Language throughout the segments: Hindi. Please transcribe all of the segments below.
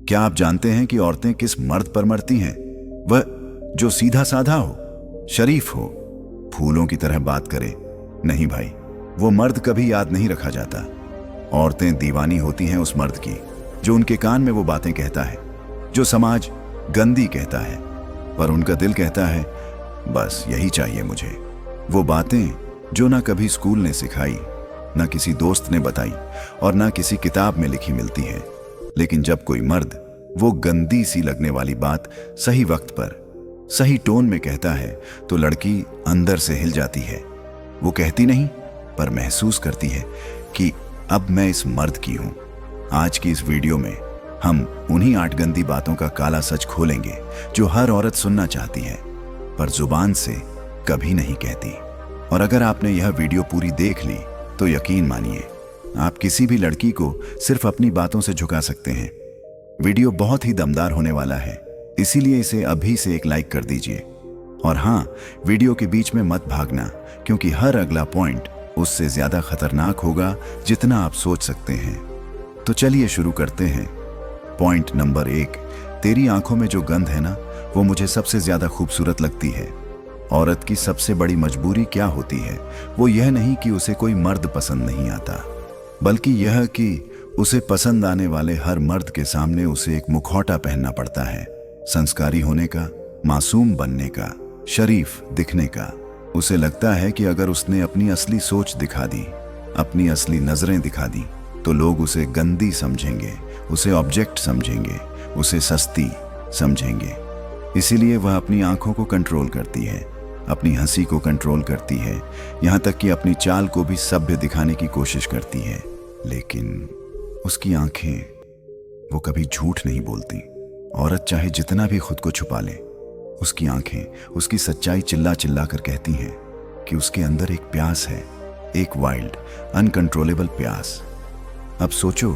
क्या आप जानते हैं कि औरतें किस मर्द पर मरती हैं? वह जो सीधा साधा हो, शरीफ हो, फूलों की तरह बात करे। नहीं भाई, वो मर्द कभी याद नहीं रखा जाता। औरतें दीवानी होती हैं उस मर्द की जो उनके कान में वो बातें कहता है जो समाज गंदी कहता है, पर उनका दिल कहता है बस यही चाहिए मुझे। वो बातें जो ना कभी स्कूल ने सिखाई, ना किसी दोस्त ने बताई और ना किसी किताब में लिखी मिलती है। लेकिन जब कोई मर्द वो गंदी सी लगने वाली बात सही वक्त पर सही टोन में कहता है तो लड़की अंदर से हिल जाती है। वो कहती नहीं पर महसूस करती है कि अब मैं इस मर्द की हूं। आज की इस वीडियो में हम उन्हीं 8 गंदी बातों का काला सच खोलेंगे जो हर औरत सुनना चाहती है पर जुबान से कभी नहीं कहती। और अगर आपने यह वीडियो पूरी देख ली तो यकीन मानिए आप किसी भी लड़की को सिर्फ अपनी बातों से झुका सकते हैं। वीडियो बहुत ही दमदार होने वाला है, इसीलिए इसे अभी से एक लाइक कर dीजिए। और हाँ, वीडियो के बीच में मत भागना, क्योंकि हर अगला पॉइंट उससे ज्यादा खतरनाक होगा जितना आप सोच सकते हैं। तो चलिए शुरू करते हैं। पॉइंट नंबर 1, तेरी आंखों में जो गंध है ना, वो मुझे सबसे ज्यादा खूबसूरत लगती है। औरत की सबसे बड़ी मजबूरी क्या होती है? वो यह नहीं कि उसे कोई मर्द पसंद नहीं आता, बल्कि यह कि उसे पसंद आने वाले हर मर्द के सामने उसे एक मुखौटा पहनना पड़ता है। संस्कारी होने का, मासूम बनने का, शरीफ दिखने का। उसे लगता है कि अगर उसने अपनी असली सोच दिखा दी, अपनी असली नजरें दिखा दी, तो लोग उसे गंदी समझेंगे, उसे ऑब्जेक्ट समझेंगे, उसे सस्ती समझेंगे। इसीलिए वह अपनी आंखों को कंट्रोल करती है, अपनी हंसी को कंट्रोल करती है, यहाँ तक कि अपनी चाल को भी सभ्य दिखाने की कोशिश करती है। लेकिन उसकी आंखें, वो कभी झूठ नहीं बोलती। औरत चाहे जितना भी खुद को छुपा ले, उसकी आंखें उसकी सच्चाई चिल्ला चिल्ला कर कहती हैं कि उसके अंदर एक प्यास है, एक वाइल्ड अनकंट्रोलेबल प्यास। अब सोचो,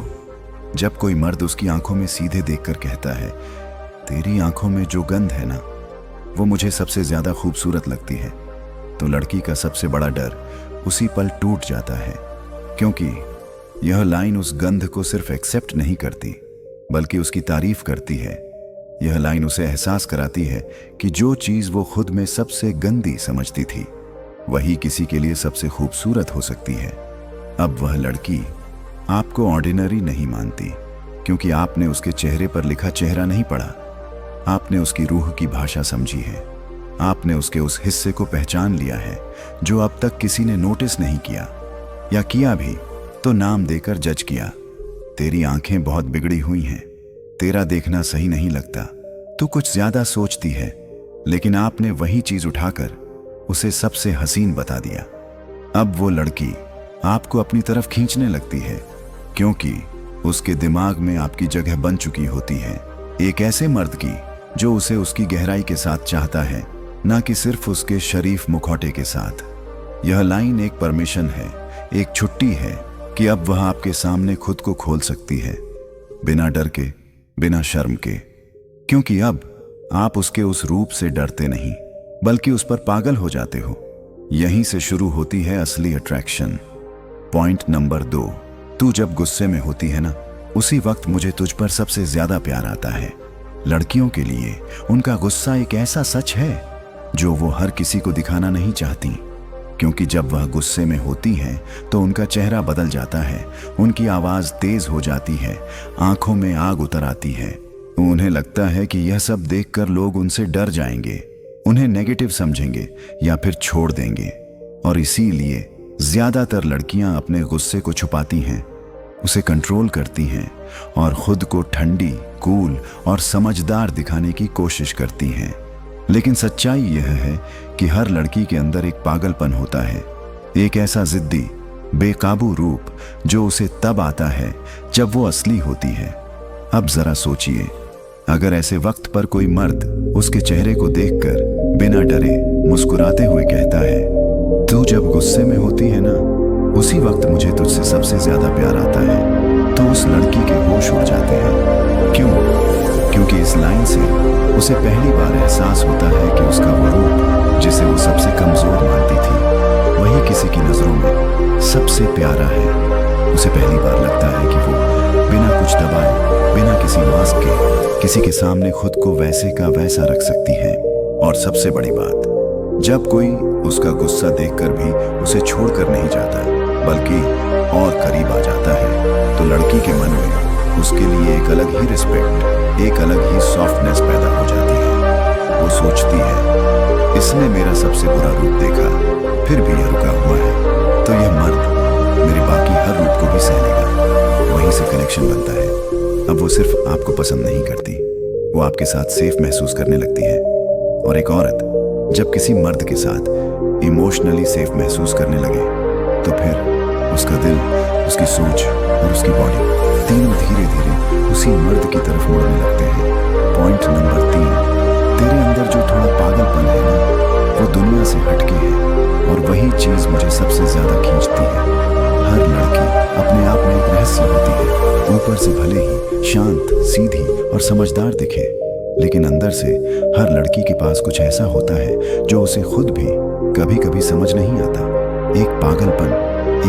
जब कोई मर्द उसकी आंखों में सीधे देखकर कहता है तेरी आंखों में जो गंध है ना, वो मुझे सबसे ज्यादा खूबसूरत लगती है, तो लड़की का सबसे बड़ा डर उसी पल टूट जाता है। क्योंकि यह लाइन उस गंध को सिर्फ एक्सेप्ट नहीं करती, बल्कि उसकी तारीफ करती है। यह लाइन उसे एहसास कराती है कि जो चीज वो खुद में सबसे गंदी समझती थी, वही किसी के लिए सबसे खूबसूरत हो सकती है। अब वह लड़की आपको ऑर्डिनरी नहीं मानती, क्योंकि आपने उसके चेहरे पर लिखा चेहरा नहीं पढ़ा। आपने उसकी रूह की भाषा समझी है। आपने उसके उस हिस्से को पहचान लिया है जो अब तक किसी ने नोटिस नहीं किया, या किया भी तो नाम देकर जज किया। तेरी आंखें बहुत बिगड़ी हुई हैं, तेरा देखना सही नहीं लगता, तू कुछ ज्यादा सोचती है। लेकिन आपने वही चीज उठाकर उसे सबसे हसीन बता दिया। अब वो लड़की आपको अपनी तरफ खींचने लगती है, क्योंकि उसके दिमाग में आपकी जगह बन चुकी होती है, एक ऐसे मर्द की जो उसे उसकी गहराई के साथ चाहता है, ना कि सिर्फ उसके शरीफ मुखौटे के साथ। यह लाइन एक परमिशन है, एक छुट्टी है कि अब वह आपके सामने खुद को खोल सकती है, बिना डर के, बिना शर्म के। क्योंकि अब आप उसके उस रूप से डरते नहीं, बल्कि उस पर पागल हो जाते हो। यहीं से शुरू होती है असली अट्रैक्शन। पॉइंट नंबर 2, तू जब गुस्से में होती है ना, उसी वक्त मुझे तुझ पर सबसे ज्यादा प्यार आता है। लड़कियों के लिए उनका गुस्सा एक ऐसा सच है जो वो हर किसी को दिखाना नहीं चाहती, क्योंकि जब वह गुस्से में होती हैं तो उनका चेहरा बदल जाता है, उनकी आवाज तेज हो जाती है, आंखों में आग उतर आती है। उन्हें लगता है कि यह सब देखकर लोग उनसे डर जाएंगे, उन्हें नेगेटिव समझेंगे या फिर छोड़ देंगे। और इसीलिए ज्यादातर लड़कियां अपने गुस्से को छुपाती हैं, उसे कंट्रोल करती हैं और खुद को ठंडी, कूल और समझदार दिखाने की कोशिश करती हैं। लेकिन सच्चाई यह है कि हर लड़की के अंदर एक पागलपन होता है, एक ऐसा जिद्दी, बेकाबू रूप जो उसे तब आता है जब वो असली होती है। अब जरा सोचिए, अगर ऐसे वक्त पर कोई मर्द उसके चेहरे को देखकर बिना डरे मुस्कुराते हुए कहता है तू जब गुस्से में होती है ना, उसी वक्त मुझे तुझसे सबसे ज्यादा प्यार आता है, तो उस लड़की के होश उड़ जाते हैं। क्यों? क्योंकि इस लाइन से उसे पहली बार एहसास होता है कि उसका वो रूप जिसे वो सबसे कमजोर मानती थी, वही किसी की नजरों में सबसे प्यारा है। उसे पहली बार लगता है कि वो बिना कुछ दबाए, बिना किसी मास्क के किसी के सामने खुद को वैसे का वैसा रख सकती हैं। और सबसे बड़ी बात, जब कोई उसका गुस्सा देखकर भी उसे छोड़कर नहीं जाता बल्कि और करीब आ जाता है, तो लड़की के मन में उसके लिए एक अलग ही रिस्पेक्ट, एक अलग ही सॉफ्टनेस पैदा हो जाती है। वो सोचती है, इसने मेरा सबसे बुरा रूप देखा फिर भी यह रुका हुआ है, तो यह मर्द मेरे बाकी हर रूप को भी सह लेगा। वहीं से कनेक्शन बनता है। अब वो सिर्फ आपको पसंद नहीं करती, वो आपके साथ सेफ महसूस करने लगती है। और एक औरत जब किसी मर्द के साथ इमोशनली सेफ महसूस करने लगे, तो फिर उसका दिल, उसकी सोच और उसकी बॉडी तीनों धीरे धीरे उसी मर्द की तरफ मुड़ने लगते हैं। पॉइंट नंबर 3, तेरे अंदर जो थोड़ा पागलपन है ना, वो दुनिया से हटके है और वही चीज मुझे सबसे ज्यादा खींचती है। हर लड़की अपने आप में एक रहस्य होती है। ऊपर से भले ही शांत, सीधी और समझदार दिखे, लेकिन अंदर से हर लड़की के पास कुछ ऐसा होता है जो उसे खुद भी कभी कभी समझ नहीं आता। एक पागलपन,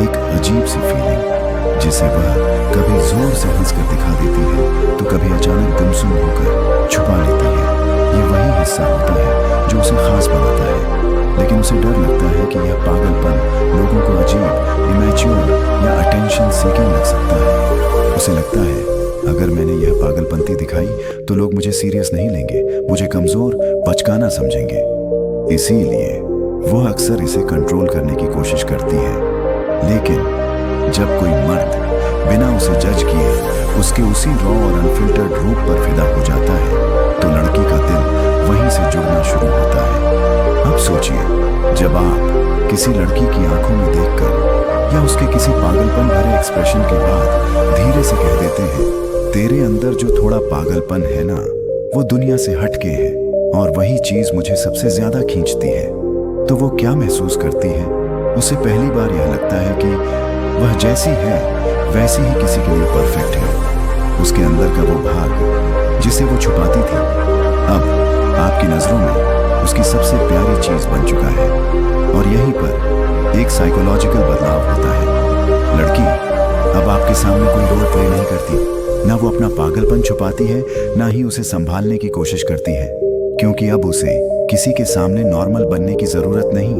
एक अजीब सी फीलिंग जिसे वह कभी जोर से हंसकर दिखा देती है तो कभी अचानक गुमसुम होकर छुपा लेती है। ये वही हिस्सा होता है जो उसे खास बनाता है, लेकिन उसे डर लगता है कि यह पागलपन लोगों को अजीब, इमैच्योर या अटेंशन सीकिंग लग सकता है। उसे लगता है, अगर मैंने यह पागलपंती दिखाई तो लोग मुझे सीरियस नहीं लेंगे, मुझे कमजोर, बचकाना समझेंगे। इसीलिए वो अक्सर इसे कंट्रोल करने की कोशिश करती है। लेकिन जब कोई मर्द बिना उसे जज किए उसके उसी रॉ और अनफिल्टर्ड रूप पर फिदा हो जाता है, तो लड़की का दिल वहीं से जुड़ना शुरू होता है। अब सोचिए, जब आप किसी लड़की की आंखों में देखकर या उसके किसी पागलपन भरे एक्सप्रेशन के बाद धीरे से कह देते हैं, तेरे अंदर जो थोड़ा पागलपन है ना, वो दुनिया से हटके है और वही चीज मुझे सबसे ज्यादा खींचती है, तो वो क्या महसूस करती है? उसे पहली बार यह लगता है कि वह जैसी है वैसी ही किसी के लिए परफेक्ट है। उसके अंदर का वो भाग जिसे वो छुपाती थी, अब आपकी नजरों में उसकी सबसे प्यारी चीज बन चुका है। और यहीं पर एक साइकोलॉजिकल बदलाव होता है। लड़की अब आपके सामने कोई रोल प्ले नहीं करती, ना वो अपना पागलपन छुपाती है, ना ही उसे संभालने की कोशिश करती है, क्योंकि अब उसे किसी के सामने नॉर्मल बनने की जरूरत नहीं।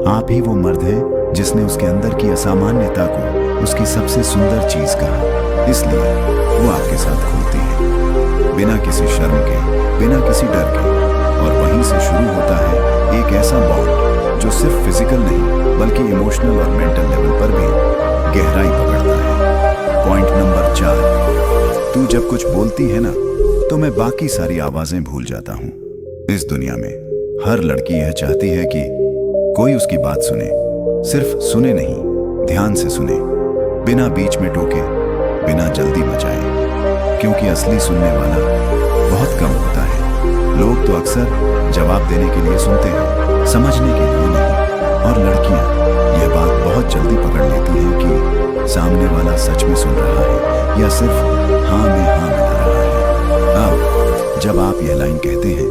आप ही वो मर्द है जिसने उसके अंदर की असामान्यता को उसकी सबसे सुंदर चीज कहा। इसलिए वो आपके साथ खुलती है, बिना किसी शर्म के, बिना किसी डर के। और वहीं से शुरू होता है एक ऐसा बॉन्ड जो सिर्फ फिजिकल नहीं बल्कि इमोशनल और मेंटल लेवल पर भी गहराई पकड़ता है। पॉइंट नंबर 4, तू जब कुछ बोलती है ना, तो मैं बाकी सारी आवाजें भूल जाता हूँ। इस दुनिया में हर लड़की यह चाहती है कि कोई उसकी बात सुने, सिर्फ सुने नहीं, ध्यान से सुने, बिना बीच में टोके, बिना जल्दी मचाए, क्योंकि असली सुनने वाला बहुत कम होता है। लोग तो अक्सर जवाब देने के लिए सुनते हैं, समझने के लिए नहीं। और लड़कियां यह बात बहुत जल्दी पकड़ लेती हैं कि सामने वाला सच में सुन रहा है या सिर्फ हाँ में हाँ मिला रहा है। अब जब आप यह लाइन कहते हैं,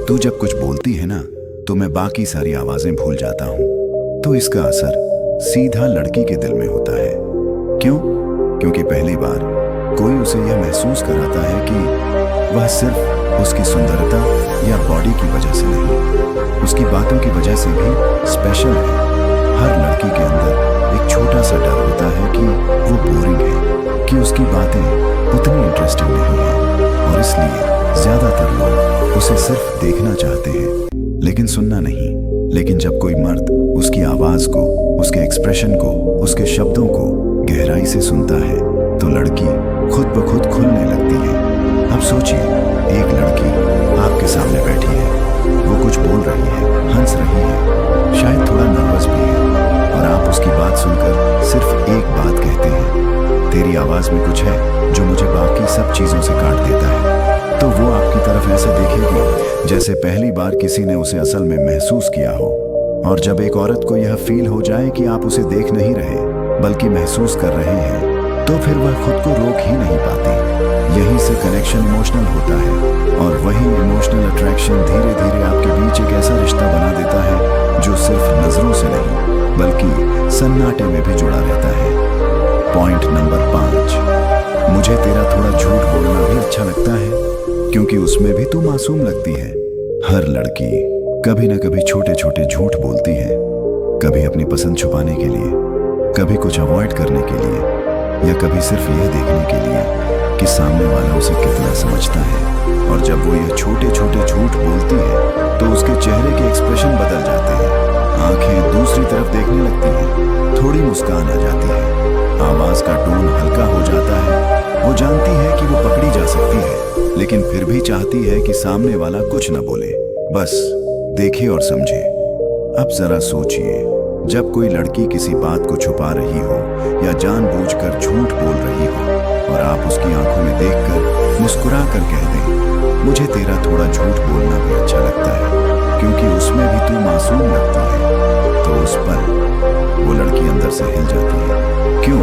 तू जब कुछ बोलती है ना, तो मैं बाकी सारी आवाजें भूल जाता हूँ, तो इसका असर सीधा लड़की के दिल में होता है। क्यों? क्योंकि पहली बार कोई उसे यह महसूस कराता है कि वह सिर्फ उसकी सुंदरता या बॉडी की वजह से नहीं, उसकी बातों की वजह से भी स्पेशल है। हर लड़की के अंदर एक छोटा सा डर होता है कि वो बोरिंग है, कि उसकी बातें उतनी इंटरेस्टिंग नहीं है, और इसलिए ज्यादातर लोग उसे सिर्फ देखना चाहते हैं लेकिन सुनना नहीं। लेकिन जब कोई मर्द उसकी आवाज को, उसके एक्सप्रेशन को, उसके शब्दों को गहराई से सुनता है, तो लड़की खुद ब खुद खुलने लगती है। अब सोचिए, एक लड़की आपके सामने बैठी है, वो कुछ बोल रही है, हंस रही है, शायद थोड़ा नर्वस भी है, और आप उसकी बात सुनकर सिर्फ एक बात कहते हैं, तेरी आवाज में कुछ है जो मुझे बाकी सब चीजों से काट देता है। तो वो आपकी तरफ ऐसे देखेगी जैसे पहली बार किसी ने उसे असल में महसूस किया हो। और जब एक औरत को यह फील हो जाए कि आप उसे देख नहीं रहे बल्कि महसूस कर रहे हैं, तो फिर वह खुद को रोक ही नहीं पाती। यहीं से कनेक्शन इमोशनल होता है, और वही इमोशनल अट्रैक्शन धीरे धीरे आपके बीच एक ऐसा रिश्ता बना देता है जो सिर्फ नजरों से नहीं बल्कि सन्नाटे में भी जुड़ा रहता है। पॉइंट नंबर 5, मुझे तेरा थोड़ा झूठ बोलना भी अच्छा लगता है, क्योंकि उसमें भी तू मासूम लगती है। हर लड़की कभी न कभी छोटे छोटे झूठ बोलती है, कभी अपनी पसंद छुपाने के लिए, कभी कुछ अवॉइड करने के लिए, या कभी सिर्फ यह देखने के लिए कि सामने वाला उसे कितना समझता है। और जब वो ये छोटे छोटे झूठ बोलती है तो उसके चेहरे के एक्सप्रेशन बदल जाते हैं, आंखें दूसरी तरफ देखने लगती हैं, थोड़ी मुस्कान आ जाती है, आवाज का टोन हल्का हो जाता है। वो जानती है कि वो पकड़ी जा सकती है, लेकिन फिर भी चाहती है कि सामने वाला कुछ न बोले, बस देखे और समझे। अब जरा सोचिए, जब कोई लड़की किसी बात को छुपा रही हो या जानबूझकर झूठ बोल रही हो और आप उसकी आंखों में देखकर मुस्कुरा कर कह दें, मुझे तेरा थोड़ा झूठ बोलना भी अच्छा लगता है क्योंकि उसमें भी तू मासूम लगती है, तो उस पर वो लड़की अंदर से हिल जाती है। क्यों?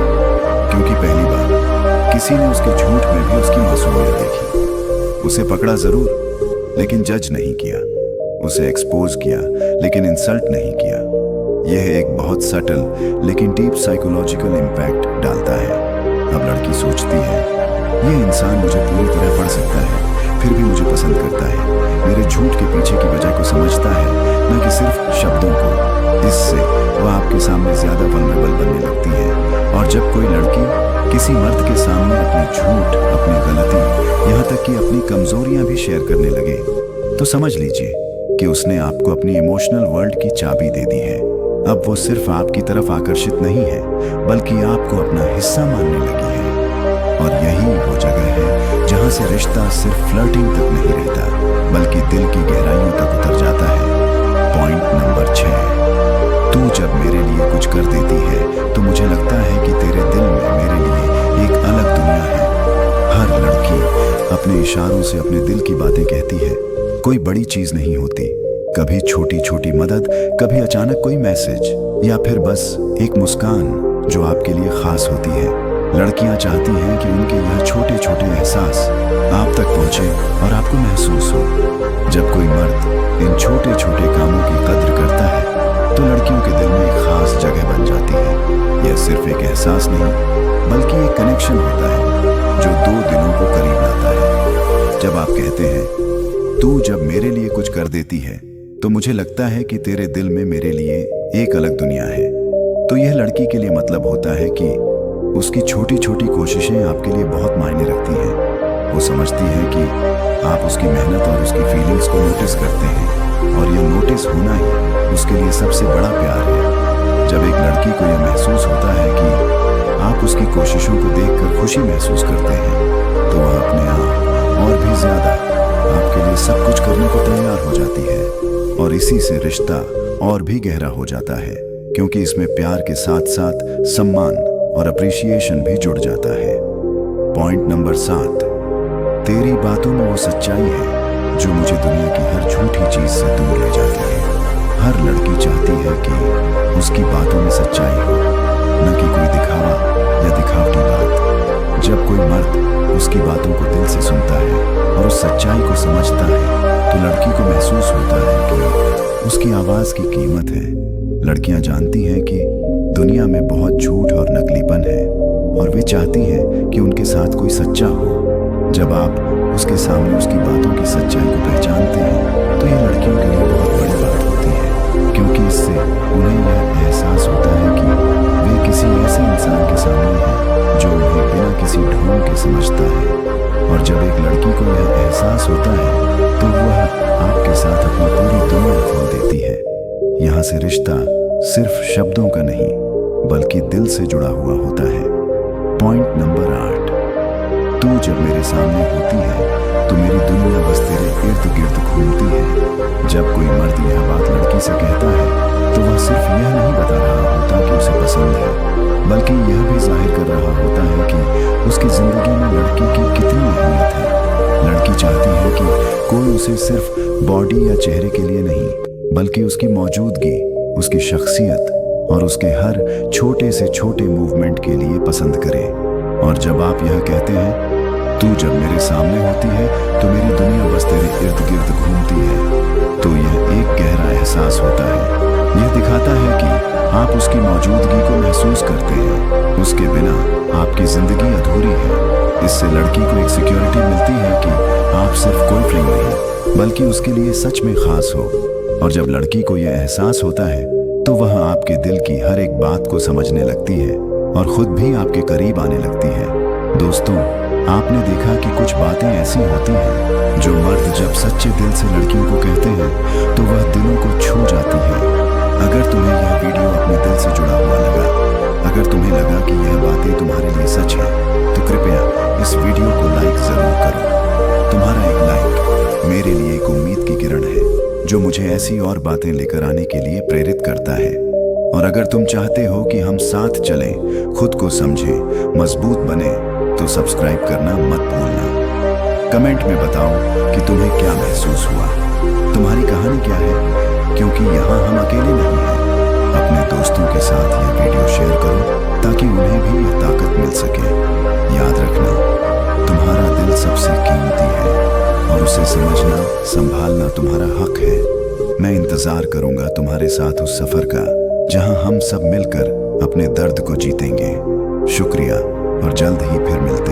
क्योंकि पहली बार किसी ने उसके झूठ में भी उसकी मासूमियत देखी। उसे पकड़ा जरूर, लेकिन जज नहीं किया, उसे एक्सपोज किया लेकिन इंसल्ट नहीं किया। यह एक बहुत सटल लेकिन डीप साइकोलॉजिकल इम्पैक्ट डालता है। अब लड़की सोचती है, यह इंसान मुझे पूरी तरह पढ़ सकता है, फिर भी मुझे पसंद करता है, मेरे झूठ के पीछे की वजह को समझता है, न कि सिर्फ शब्दों को। इससे वह आपके सामने ज्यादा वल्नरेबल बनने लगती है। और जब कोई लड़की किसी मर्द के सामने अपने झूठ, अपनी गलती, यहाँ तक कि अपनी कमजोरियां भी शेयर करने लगे, तो समझ लीजिए कि उसने आपको अपनी इमोशनल वर्ल्ड की चाबी दे दी है। अब वो सिर्फ आपकी तरफ आकर्षित नहीं है, बल्कि आपको अपना हिस्सा मानने लगी है। और यही वो जगह है जहां से रिश्ता सिर्फ फ्लर्टिंग तक नहीं रहता, बल्कि दिल की गहराइयों तक उतर जाता है। पॉइंट नंबर 6, तू जब मेरे लिए कुछ कर देती है तो मुझे लगता है कि तेरे दिल में मेरे लिए एक अलग दुनिया है। हर लड़की अपने इशारों से अपने दिल की बातें कहती है। कोई बड़ी चीज नहीं होती, कभी छोटी छोटी मदद, कभी अचानक कोई मैसेज, या फिर बस एक मुस्कान जो आपके लिए खास होती है। लड़कियां चाहती हैं कि उनके यह छोटे छोटे एहसास आप तक पहुंचे और आपको महसूस हो। जब कोई मर्द इन छोटे छोटे कामों की कद्र करता है तो लड़कियों के दिल में एक खास जगह बन जाती है। यह सिर्फ एक एहसास नहीं, बल्कि एक कनेक्शन होता है जो दो दिलों को करीब लाता है। जब आप कहते हैं, तू जब मेरे लिए कुछ कर देती है तो मुझे लगता है कि तेरे दिल में मेरे लिए एक अलग दुनिया है, तो यह लड़की के लिए मतलब होता है कि उसकी छोटी छोटी कोशिशें आपके लिए बहुत मायने रखती हैं। वो समझती है कि आप उसकी मेहनत और उसकी फीलिंग्स को नोटिस करते हैं, और यह नोटिस होना ही उसके लिए सबसे बड़ा प्यार है। जब एक लड़की को यह महसूस होता है कि आप उसकी कोशिशों को देखकर खुशी महसूस करते हैं, तो वह अपने आप और भी ज्यादा आपके लिए सब कुछ करने को तैयार हो जाती है। और इसी से रिश्ता और भी गहरा हो जाता है, क्योंकि इसमें प्यार के साथ साथ सम्मान और अप्रिसिएशन भी जुड़ जाता है। पॉइंट नंबर 7, तेरी बातों में वो सच्चाई है जो मुझे दुनिया की हर झूठी चीज से दूर ले जाती है। हर लड़की चाहती है कि उसकी बातों में सच्चाई हो, न कि कोई दिखावा या दिखावटी बात। जब कोई मर्द उसकी बातों को दिल से सुनता है और उस सच्चाई को समझता है, तो लड़की को महसूस होता है कि उसकी आवाज की कीमत है। लड़कियां जानती हैं कि दुनिया में बहुत झूठ और नकलीपन है, और वे चाहती हैं कि उनके साथ कोई सच्चा हो। जब आप उसके सामने उसकी बातों की सच्चाई को पहचानते हैं, तो यह लड़कियों के लिए बहुत बड़ी बात होती है, क्योंकि इससे उन्हें यह एहसास होता है कि वे किसी ऐसे इंसान के सामने हैं जो उन्हें बिना किसी ढोंग के समझता है। और जब एक लड़की को यह एहसास होता है, तो वह आपके साथ अपनी पूरी दुनिया खोल देती है। यहाँ से रिश्ता सिर्फ शब्दों का नहीं, बल्कि दिल से जुड़ा हुआ होता है। पॉइंट नंबर 8, तू जब मेरे सामने होती है तो मेरी दुनिया बस तेरे इर्द गिर्द घूमती है। जब कोई मर्द यह बात लड़की से कहता है, तो वह सिर्फ यह नहीं बता रहा होता कि उसे पसंद है, बल्कि यह भी जाहिर कर रहा होता है कि उसकी जिंदगी में लड़की की कितनी अहमियत है। लड़की चाहती है कि कोई उसे सिर्फ बॉडी या चेहरे के लिए नहीं, बल्कि उसकी मौजूदगी, उसकी शख्सियत और उसके हर छोटे से छोटे मूवमेंट के लिए पसंद करे। और जब आप यह कहते हैं, तू जब मेरे सामने होती है तो मेरी दुनिया बस तेरे इर्द गिर्द घूमती है, तो यह एक गहरा एहसास होता है। यह दिखाता है कि आप उसकी मौजूदगी को महसूस करते हैं। उसके बिना आपकी जिंदगी अधूरी है। इससे लड़की को एक सिक्योरिटी मिलती है कि आप सिर्फ कोई फ्रेंड नहीं बल्कि उसके लिए सच में खास हो। और जब लड़की को यह एहसास होता है तो वह आपके दिल की हर एक बात को समझने लगती है और खुद भी आपके करीब आने लगती है। दोस्तों, आपने देखा कि कुछ बातें ऐसी होती हैं जो मर्द जब सच्चे दिल से लड़कियों को कहते हैं तो वह दिलों को छू जाती है। अगर तुम्हें यह वीडियो अपने दिल से जुड़ा हुआ लगा, अगर तुम्हें लगा कि यह बातें तुम्हारे लिए सच है, तो कृपया इस वीडियो को लाइक जरूर करो। तुम्हारा एक लाइक मेरे लिए एक उम्मीद की किरण है जो मुझे ऐसी और बातें लेकर आने के लिए प्रेरित करता है। और अगर तुम चाहते हो कि हम साथ चलें, खुद को समझें, मजबूत बने, तो सब्सक्राइब करना मत भूलना। कमेंट में बताओ कि तुम्हें क्या महसूस हुआ, तुम्हारी कहानी क्या है, क्योंकि यहाँ हम अकेले नहीं हैं। अपने दोस्तों के साथ यह वीडियो शेयर करो ताकि उन्हें भी यह ताकत मिल सके। याद रखना, तुम्हारा दिल सबसे कीमती है और उसे समझना, संभालना तुम्हारा हक है। मैं इंतजार करूंगा तुम्हारे साथ उस सफर का जहां हम सब मिलकर अपने दर्द को जीतेंगे। शुक्रिया और जल्द ही फिर मिलते हैं।